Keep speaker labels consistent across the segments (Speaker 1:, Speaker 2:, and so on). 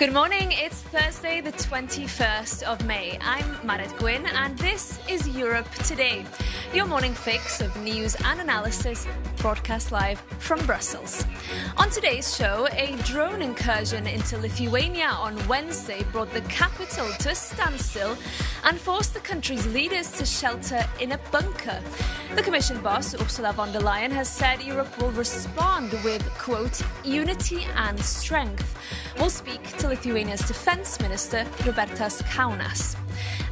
Speaker 1: Good morning, it's Thursday the 21st of May. I'm Marit Gwyn and this is Europe Today, your morning fix of news and analysis broadcast live from Brussels. On today's show, a drone incursion into Lithuania on Wednesday brought the capital to a standstill and forced the country's leaders to shelter in a bunker. The Commission boss, Ursula von der Leyen, has said Europe will respond with, quote, unity and strength. We'll speak to Lithuania's Defence Minister, Robertas Kaunas.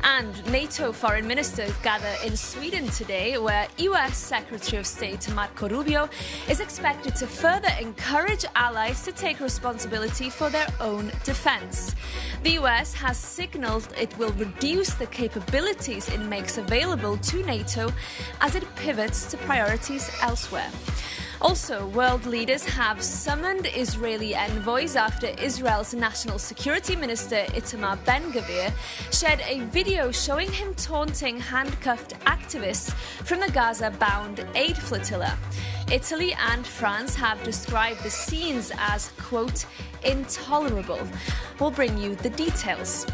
Speaker 1: And NATO foreign ministers gather in Sweden today, where US Secretary of State Marco Rubio is expected to further encourage allies to take responsibility for their own defence. The US has signalled it will reduce the capabilities it makes available to NATO as it pivots to priorities elsewhere. Also, world leaders have summoned Israeli envoys after Israel's National Security Minister Itamar Ben-Gvir shared a video showing him taunting handcuffed activists from the Gaza-bound aid flotilla. Italy and France have described the scenes as, quote, intolerable. We'll bring you the details.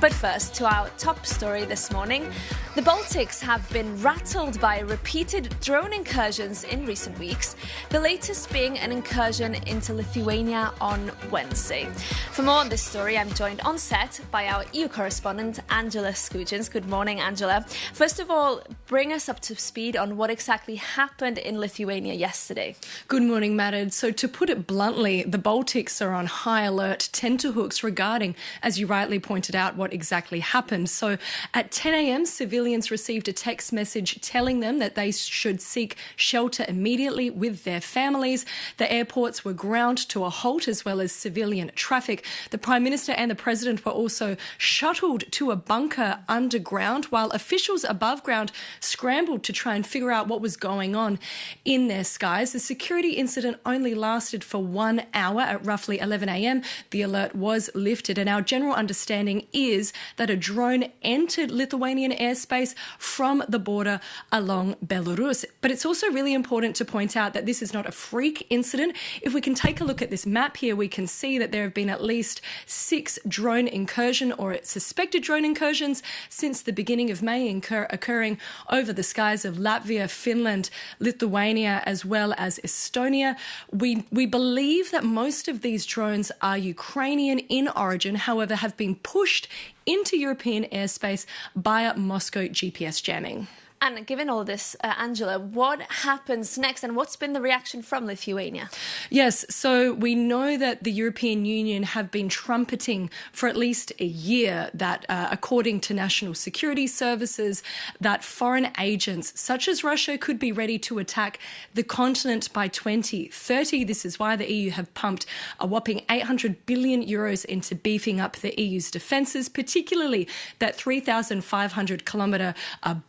Speaker 1: But first, to our top story this morning. The Baltics have been rattled by repeated drone incursions in recent weeks, the latest being an incursion into Lithuania on Wednesday. For more on this story, I'm joined on set by our EU correspondent, Angela Skujins. Good morning, Angela. First of all, bring us up to speed on what exactly happened in Lithuania yesterday.
Speaker 2: Good morning, Marid. So to put it bluntly, the Baltics are on high alert tenterhooks regarding, as you rightly pointed out, what exactly happened. So at 10 a.m, civilians received a text message telling them that they should seek shelter immediately with their families. The airports were ground to a halt, as well as civilian traffic. The Prime Minister and the President were also shuttled to a bunker underground, while officials above ground scrambled to try and figure out what was going on in their skies. The security incident only lasted for 1 hour. At roughly 11 a.m, the alert was lifted, and our general understanding is that a drone entered Lithuanian airspace from the border along Belarus. But it's also really important to point out that this is not a freak incident. If we can take a look at this map here, we can see that there have been at least 6 drone incursion or suspected drone incursions since the beginning of May, occurring over the skies of Latvia, Finland, Lithuania, as well as Estonia. We believe that most of these drones are Ukrainian in origin, however, have been pushed into European airspace by Moscow GPS jamming.
Speaker 1: And given all this, Angela, what happens next and what's been the reaction from Lithuania?
Speaker 2: Yes, so we know that the European Union have been trumpeting for at least a year that, according to national security services, that foreign agents such as Russia could be ready to attack the continent by 2030. This is why the EU have pumped a whopping 800 billion euros into beefing up the EU's defences, particularly that 3,500-kilometre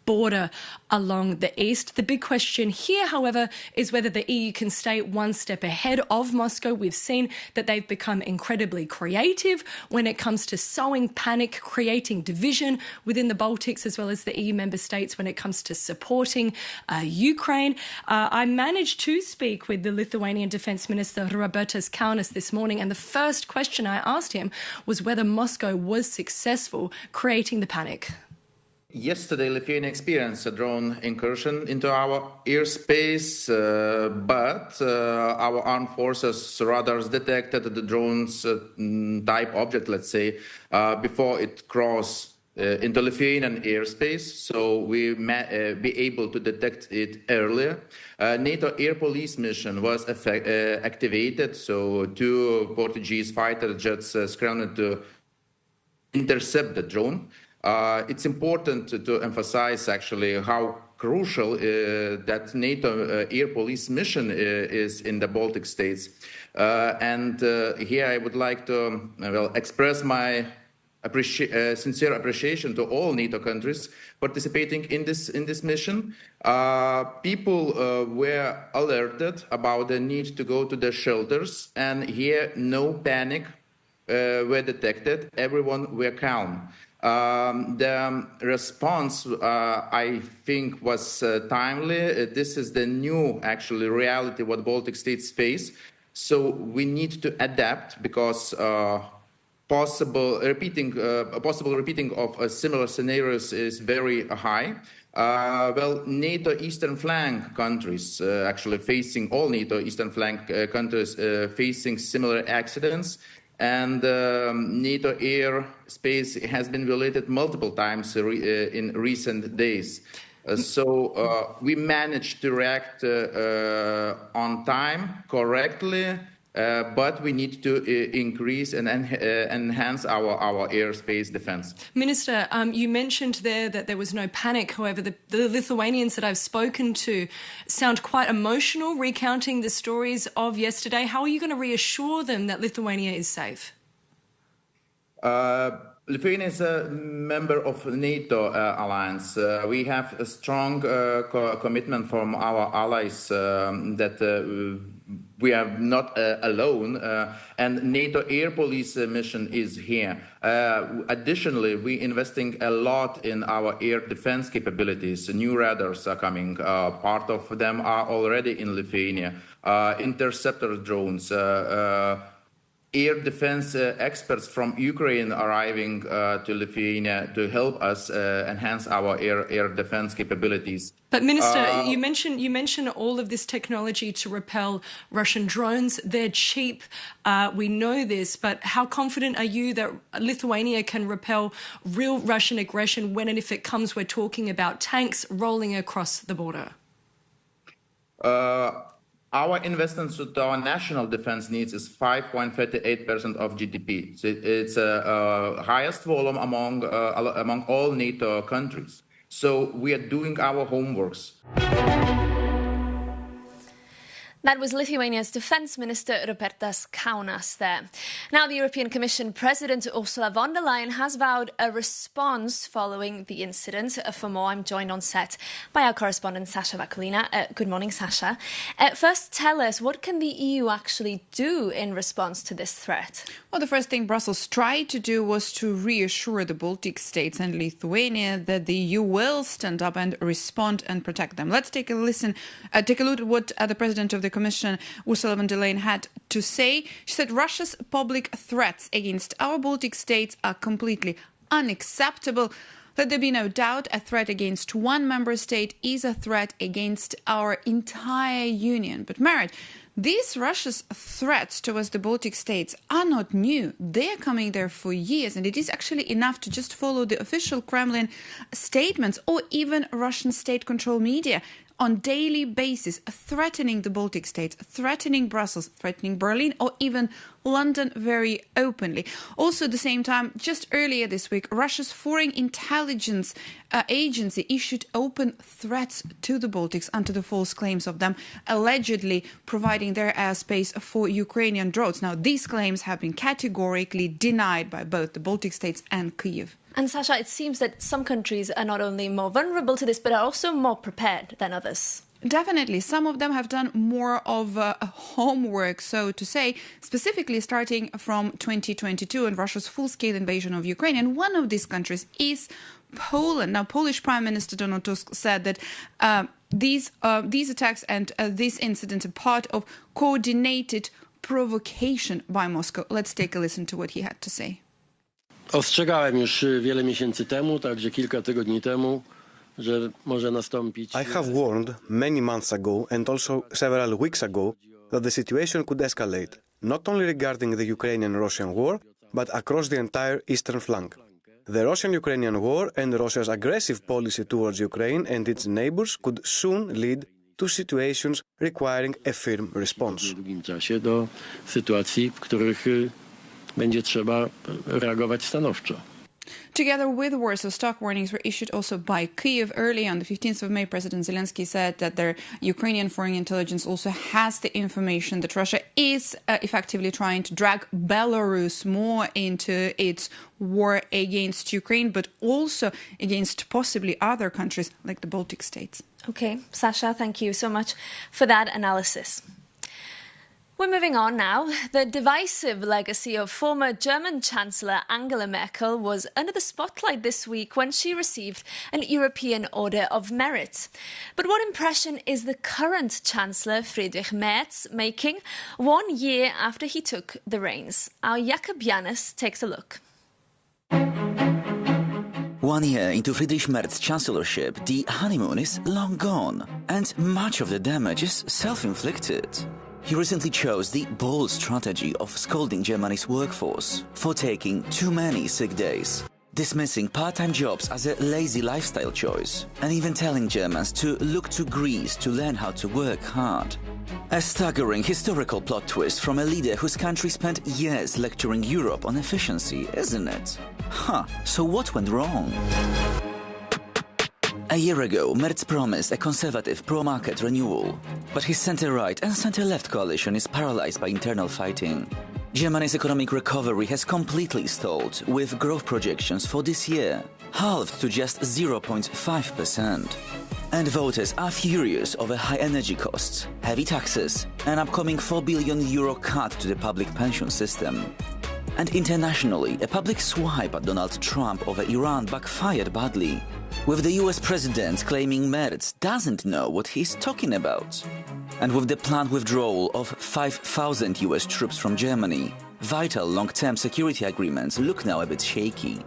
Speaker 2: border along the east. The big question here, however, is whether the EU can stay one step ahead of Moscow. We've seen that they've become incredibly creative when it comes to sowing panic, creating division within the Baltics, as well as the EU member states when it comes to supporting Ukraine. I managed to speak with the Lithuanian Defence Minister, Robertas Kaunas, this morning, and the first question I asked him was whether Moscow was successful creating the panic.
Speaker 3: Yesterday, Lithuania experienced a drone incursion into our airspace, but our armed forces radars detected the drone's type object, let's say, before it crossed into Lithuanian airspace, so we may be able to detect it earlier. NATO air police mission was activated, so 2 Portuguese fighter jets scrambled to intercept the drone. It's important to emphasize actually how crucial that NATO air police mission is in the Baltic states. And here I would like to express my sincere appreciation to all NATO countries participating in this mission. People were alerted about the need to go to the shelters, and here no panic were detected. Everyone were calm. The response, I think, was timely. This is the new, actually, reality what Baltic states face. So we need to adapt because possible repeating of similar scenarios is very high. NATO eastern flank countries, actually facing all NATO eastern flank countries facing similar accidents, and NATO airspace has been violated multiple times in recent days. So we managed to react on time, correctly, but we need to increase and enhance our airspace defense.
Speaker 2: Minister, you mentioned there that there was no panic. However, the Lithuanians that I've spoken to sound quite emotional, recounting the stories of yesterday. How are you going to reassure them that Lithuania is safe?
Speaker 3: Lithuania is a member of NATO alliance. We have a strong commitment from our allies that we are not alone, and NATO air police mission is here. Additionally, we're investing a lot in our air defense capabilities. New radars are coming. Part of them are already in Lithuania. Interceptor drones. Air defense experts from Ukraine arriving to Lithuania to help us enhance our air defense capabilities.
Speaker 2: But Minister, you mentioned all of this technology to repel Russian drones. They're cheap. We know this, but how confident are you that Lithuania can repel real Russian aggression when and if it comes? We're talking about tanks rolling across the border.
Speaker 3: Our investments to our national defense needs is 5.38% of GDP. So it's the highest volume among all NATO countries. So we are doing our homeworks.
Speaker 1: That was Lithuania's Defence Minister Rupertas Kaunas there. Now, the European Commission President Ursula von der Leyen has vowed a response following the incident. For more, I'm joined on set by our correspondent Sasha Vakulina. Good morning, Sasha. First, tell us, what can the EU actually do in response to this threat?
Speaker 4: Well, the first thing Brussels tried to do was to reassure the Baltic states and Lithuania that the EU will stand up and respond and protect them. Let's take a look at what the President of the Commission, Ursula von der Leyen, had to say. She said Russia's public threats against our Baltic states are completely unacceptable. Let there be no doubt, a threat against one member state is a threat against our entire union. But Marit, these Russia's threats towards the Baltic states are not new. They are coming there for years, and it is actually enough to just follow the official Kremlin statements or even Russian state-controlled media on daily basis, threatening the Baltic states, threatening Brussels, threatening Berlin, or even London very openly. Also, at the same time, just earlier this week, Russia's foreign intelligence agency issued open threats to the Baltics under the false claims of them allegedly providing their airspace for Ukrainian drones. Now, these claims have been categorically denied by both the Baltic states and Kyiv.
Speaker 1: And Sasha, it seems that some countries are not only more vulnerable to this, but are also more prepared than others.
Speaker 4: Definitely. Some of them have done more of homework, so to say, specifically starting from 2022 and Russia's full-scale invasion of Ukraine. And one of these countries is Poland. Now, Polish Prime Minister Donald Tusk said that these attacks and this incident are part of coordinated provocation by Moscow. Let's take a listen to what he had to say.
Speaker 5: Ostrzegałem już wiele miesięcy temu, także kilka tygodni temu, że może nastąpić.
Speaker 6: I have warned many months ago and also several weeks ago that the situation could escalate, not only regarding the Ukrainian-Russian war, but across the entire eastern flank. The Russian-Ukrainian war and Russia's aggressive policy towards Ukraine and its neighbors could soon lead to situations requiring a firm response.
Speaker 5: W długim czasie do sytuacji, w których będzie trzeba reagować stanowczo.
Speaker 4: Together with Warsaw, stock warnings were issued also by Kyiv. Early on the 15th of May, President Zelensky said that their Ukrainian foreign intelligence also has the information that Russia is effectively trying to drag Belarus more into its war against Ukraine, but also against possibly other countries like the Baltic states.
Speaker 1: Okay, Sasha, thank you so much for that analysis. We're moving on now. The divisive legacy of former German Chancellor Angela Merkel was under the spotlight this week when she received an European Order of Merit. But what impression is the current Chancellor Friedrich Merz making 1 year after he took the reins? Our Jakob Janis takes a look.
Speaker 7: 1 year into Friedrich Merz's chancellorship, the honeymoon is long gone, and much of the damage is self-inflicted. He recently chose the bold strategy of scolding Germany's workforce for taking too many sick days, dismissing part-time jobs as a lazy lifestyle choice, and even telling Germans to look to Greece to learn how to work hard. A staggering historical plot twist from a leader whose country spent years lecturing Europe on efficiency, isn't it? So what went wrong? A year ago, Merz promised a conservative pro-market renewal, but his centre-right and centre-left coalition is paralysed by internal fighting. Germany's economic recovery has completely stalled, with growth projections for this year halved to just 0.5%. And voters are furious over high energy costs, heavy taxes, an upcoming €4 billion cut to the public pension system. And internationally, a public swipe at Donald Trump over Iran backfired badly, with the US president claiming Merz doesn't know what he's talking about. And with the planned withdrawal of 5,000 US troops from Germany, vital long-term security agreements look now a bit shaky.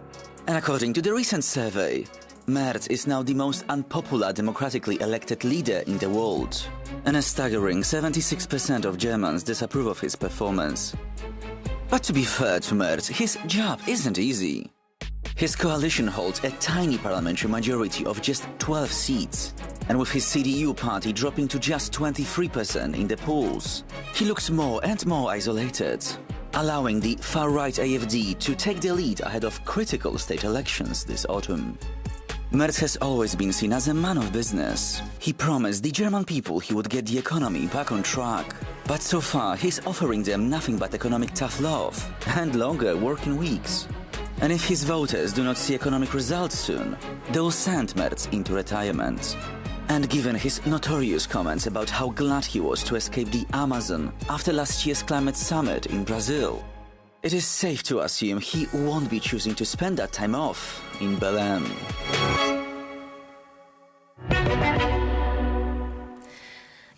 Speaker 7: And according to the recent survey, Merz is now the most unpopular democratically elected leader in the world. And a staggering 76% of Germans disapprove of his performance. But to be fair to Merz, his job isn't easy. His coalition holds a tiny parliamentary majority of just 12 seats, and with his CDU party dropping to just 23% in the polls, he looks more and more isolated, allowing the far-right AfD to take the lead ahead of critical state elections this autumn. Merz has always been seen as a man of business. He promised the German people he would get the economy back on track. But so far, he's offering them nothing but economic tough love and longer working weeks. And if his voters do not see economic results soon, they'll send Merz into retirement. And given his notorious comments about how glad he was to escape the Amazon after last year's climate summit in Brazil, it is safe to assume he won't be choosing to spend that time off in Belém.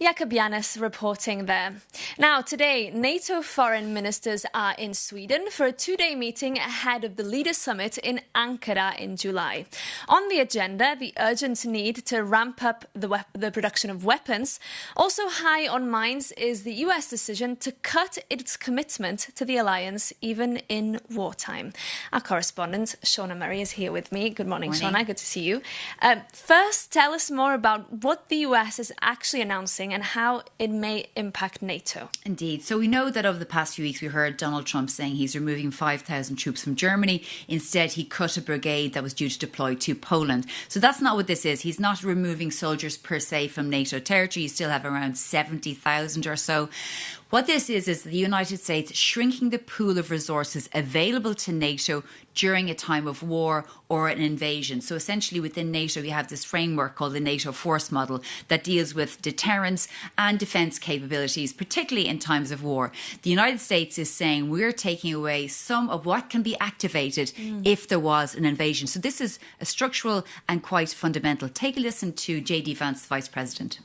Speaker 1: Jakob Janis reporting there. Now, today, NATO foreign ministers are in Sweden for a 2-day meeting ahead of the Leaders' Summit in Ankara in July. On the agenda, the urgent need to ramp up the production of weapons. Also high on minds is the US decision to cut its commitment to the alliance, even in wartime. Our correspondent, Shauna Murray, is here with me. Good morning, Shauna. Good to see you. First, tell us more about what the US is actually announcing and how it may impact NATO.
Speaker 8: Indeed. So we know that over the past few weeks we heard Donald Trump saying he's removing 5,000 troops from Germany. Instead, he cut a brigade that was due to deploy to Poland. So that's not what this is. He's not removing soldiers per se from NATO territory. You still have around 70,000 or so. What this is the United States shrinking the pool of resources available to NATO during a time of war or an invasion. So essentially within NATO, we have this framework called the NATO force model that deals with deterrence and defence capabilities, particularly in times of war. The United States is saying we're taking away some of what can be activated if there was an invasion. So this is a structural and quite fundamental. Take a listen to J.D. Vance, the Vice President.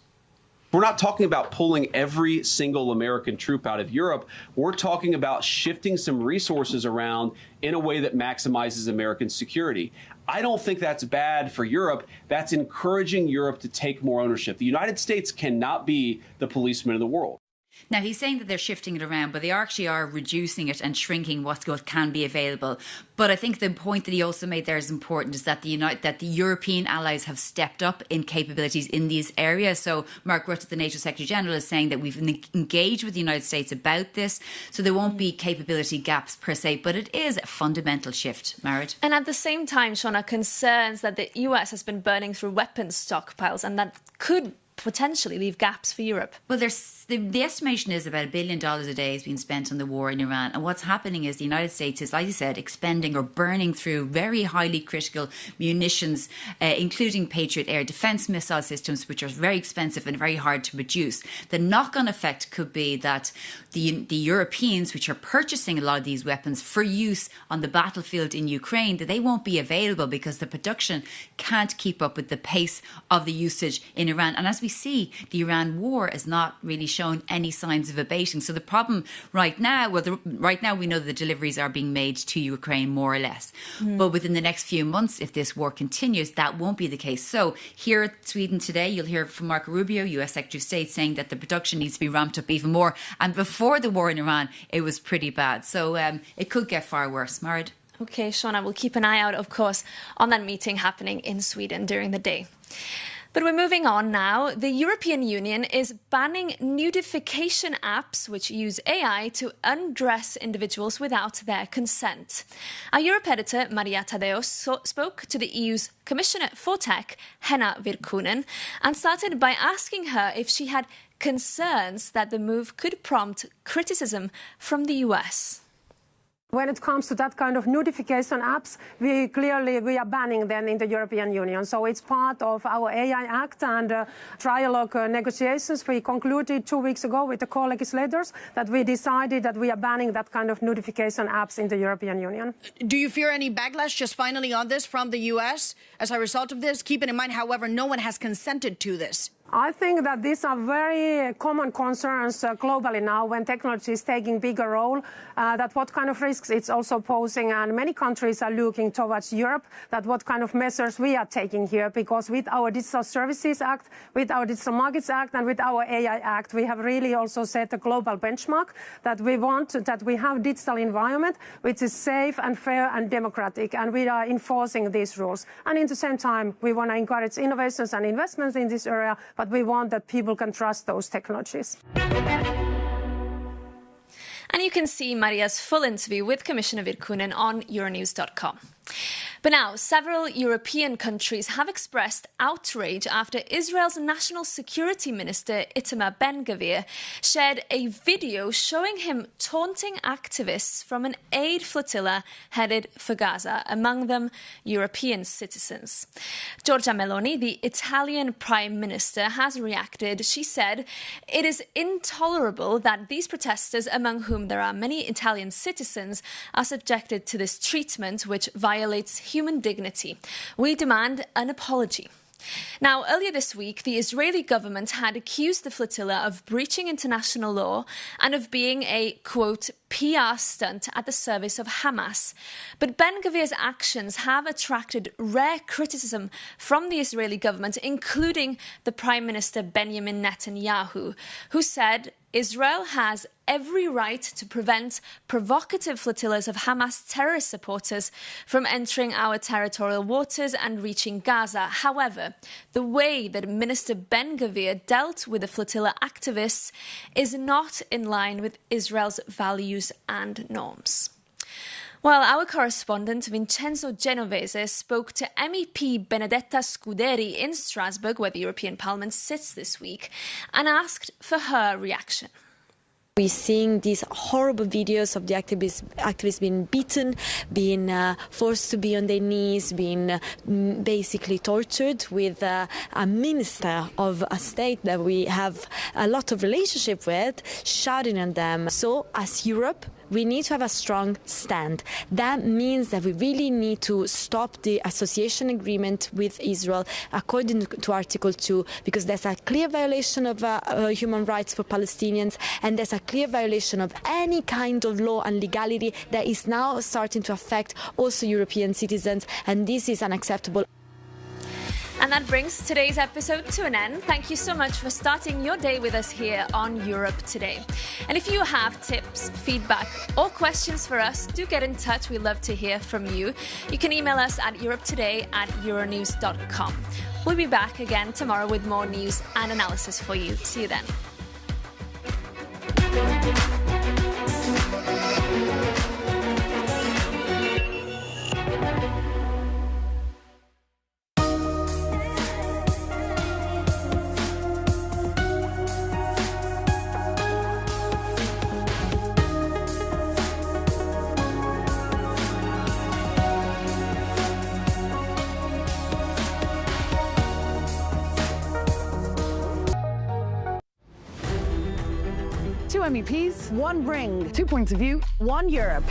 Speaker 9: We're not talking about pulling every single American troop out of Europe. We're talking about shifting some resources around in a way that maximizes American security. I don't think that's bad for Europe. That's encouraging Europe to take more ownership. The United States cannot be the policeman of the world.
Speaker 8: Now, he's saying that they're shifting it around, but they actually are reducing it and shrinking what can be available. But I think the point that he also made there is important, is that the European allies have stepped up in capabilities in these areas. So Mark Rutte, the NATO Secretary General, is saying that we've engaged with the United States about this. So there won't be capability gaps per se, but it is a fundamental shift, Marit.
Speaker 1: And at the same time, Shauna, concerns that the US has been burning through weapons stockpiles and that could potentially leave gaps for Europe?
Speaker 8: Well, the estimation is about $1 billion a day is being spent on the war in Iran. And what's happening is the United States is, like you said, expending or burning through very highly critical munitions, including Patriot air defense missile systems, which are very expensive and very hard to produce. The knock-on effect could be that the Europeans, which are purchasing a lot of these weapons for use on the battlefield in Ukraine, that they won't be available because the production can't keep up with the pace of the usage in Iran. And as we see, the Iran war is not really shown any signs of abating. So the problem right now, right now we know that the deliveries are being made to Ukraine more or less. But within the next few months, if this war continues, that won't be the case. So here at Sweden today, you'll hear from Marco Rubio, US Secretary of State, saying that the production needs to be ramped up even more. And before the war in Iran, it was pretty bad. So it could get far worse. Marit?
Speaker 1: Okay, Shauna, we'll keep an eye out, of course, on that meeting happening in Sweden during the day. But we're moving on now. The European Union is banning nudification apps which use AI to undress individuals without their consent. Our Europe editor, Maria Tadeo, spoke to the EU's Commissioner for Tech, Henna Virkkunen, and started by asking her if she had concerns that the move could prompt criticism from the US.
Speaker 10: When it comes to that kind of notification apps, we are banning them in the European Union. So it's part of our AI Act and trialogue negotiations. We concluded 2 weeks ago with the co-legislators that we decided that we are banning that kind of notification apps in the European Union.
Speaker 11: Do you fear any backlash just finally on this from the US as a result of this? Keeping in mind, however, no one has consented to this.
Speaker 10: I think that these are very common concerns globally now when technology is taking bigger role, that what kind of risks it's also posing. And many countries are looking towards Europe, that what kind of measures we are taking here, because with our Digital Services Act, with our Digital Markets Act and with our AI Act, we have really also set a global benchmark that we want that we have digital environment which is safe and fair and democratic, and we are enforcing these rules. And in the same time, we want to encourage innovations and investments in this area, but we want that people can trust those technologies.
Speaker 1: And you can see Maria's full interview with Commissioner Virkkunen on Euronews.com. But now, several European countries have expressed outrage after Israel's National Security Minister Itamar Ben-Gvir shared a video showing him taunting activists from an aid flotilla headed for Gaza, among them European citizens. Giorgia Meloni, the Italian Prime Minister, has reacted. She said, "It is intolerable that these protesters, among whom there are many Italian citizens, are subjected to this treatment which violates human dignity. We demand an apology." Now, earlier this week, the Israeli government had accused the flotilla of breaching international law and of being a, quote, PR stunt at the service of Hamas. But Ben-Gvir's actions have attracted rare criticism from the Israeli government, including the Prime Minister Benjamin Netanyahu, who said Israel has every right to prevent provocative flotillas of Hamas terrorist supporters from entering our territorial waters and reaching Gaza. However, the way that Minister Ben-Gvir dealt with the flotilla activists is not in line with Israel's values and norms. Well, our correspondent Vincenzo Genovese spoke to MEP Benedetta Scuderi in Strasbourg, where the European Parliament sits this week, and asked for her reaction.
Speaker 12: We're seeing these horrible videos of the activists being beaten, being forced to be on their knees, being basically tortured, with a minister of a state that we have a lot of relationship with shouting at them. So as Europe, we need to have a strong stand. That means that we really need to stop the association agreement with Israel according to Article 2, because there's a clear violation of human rights for Palestinians, and there's a clear violation of any kind of law and legality that is now starting to affect also European citizens, and this is unacceptable.
Speaker 1: And that brings today's episode to an end. Thank you so much for starting your day with us here on Europe Today. And if you have tips, feedback, or questions for us, do get in touch. We love to hear from you. You can email us at europetoday@euronews.com. We'll be back again tomorrow with more news and analysis for you. See you then.
Speaker 13: 2 MEPs, 1 ring, 2 points of view, 1 Europe.